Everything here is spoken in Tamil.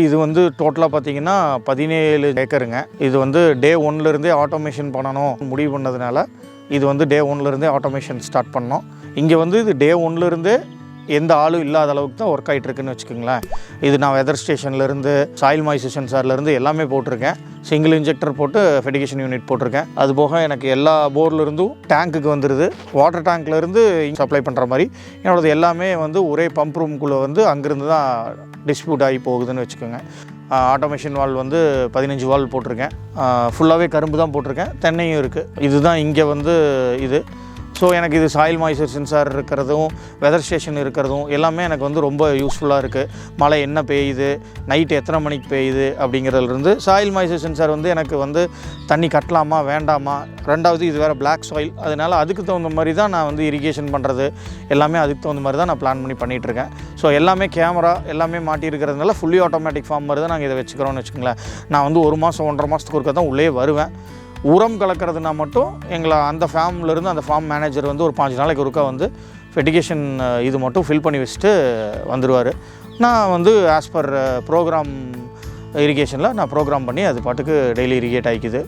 இது வந்து டோட்டலாக பார்த்தீங்கன்னா 17 ஏக்கருங்க. இது வந்து டே 1லேருந்தே ஆட்டோமேஷன் பண்ணணும் முடிவு பண்ணதுனால இது வந்து டே 1லேருந்தே ஆட்டோமேஷன் ஸ்டார்ட் பண்ணோம். இங்கே வந்து இது டே 1லேருந்தே எந்த ஆளும் இல்லாத அளவுக்கு தான் ஒர்க் ஆகிட்டுருக்குன்னு வச்சுக்கோங்களேன். இது நான் வெதர் ஸ்டேஷன்லேருந்து சாயில் மாய்ஸ்சர் சென்சார்லேருந்து எல்லாமே போட்டிருக்கேன். சிங்கிள் இன்ஜெக்டர் போட்டு ஃபெடிகேஷன் யூனிட் போட்டிருக்கேன். அது போக எனக்கு எல்லா போர்லேருந்தும் டேங்க்குக்கு வந்துடுது. வாட்டர் டேங்க்லேருந்து சப்ளை பண்ணுற மாதிரி என்னோடது எல்லாமே வந்து ஒரே பம்ப் ரூம்குள்ளே வந்து அங்கேருந்து தான் டிஸ்ட்ரிபியூட் ஆகி போகுதுன்னு வச்சுக்கோங்க. ஆட்டோமேஷன் வால் வந்து 15 வால் போட்டிருக்கேன். ஃபுல்லாகவே கரும்பு தான் போட்டிருக்கேன். தென்னையும் இருக்குது. இதுதான் இங்கே வந்து இது. ஸோ எனக்கு இது சாயில் மாய்ஸ்சர் சென்சார் இருக்கிறதும் வெதர் ஸ்டேஷன் இருக்கிறதும் எல்லாமே எனக்கு வந்து ரொம்ப யூஸ்ஃபுல்லாக இருக்குது. மழை என்ன பெய்யுது, நைட்டு எத்தனை மணிக்கு பெய்யுது அப்படிங்கிறதுலேருந்து சாயில் மாய்ஸ்சர் சென்சார் வந்து எனக்கு வந்து தண்ணி கட்டலாமா வேண்டாமா, ரெண்டாவது இது வேறு பிளாக் சாயில், அதனால் அதுக்கு தகுந்த மாதிரி தான் நான் வந்து இரிகேஷன் பண்ணுறது எல்லாமே அதுக்கு தகுந்த மாதிரி தான் நான் பிளான் பண்ணி பண்ணிகிட்ருக்கேன். ஸோ எல்லாமே கேமரா எல்லாமே மாட்டியிருக்கிறதுனால ஃபுல்லி ஆட்டோமேட்டிக் ஃபார்ம் மாதிரி தான் நாங்கள் இதை வச்சுக்கிறோன்னு வச்சுக்கோங்களேன். நான் வந்து 1 மாதம் 1.5 மாதத்துக்கு ஒருக்கா தான் உள்ளே வருவேன். உரம் கலக்கிறதுனா மட்டும் எங்களை அந்த ஃபார்ம்லேருந்து அந்த ஃபார்ம் மேனேஜர் வந்து ஒரு 5 நாளைக்கு ஒருக்கா வந்து ஃபெடிகேஷன் இது மட்டும் ஃபில் பண்ணி வச்சுட்டு வந்துடுவார். நான் வந்து ஆஸ் பர் ப்ரோக்ராம் இரிகேஷனில் நான் ப்ரோக்ராம் பண்ணி அது பாட்டுக்கு டெய்லி இரிகேட் ஆகிக்குது.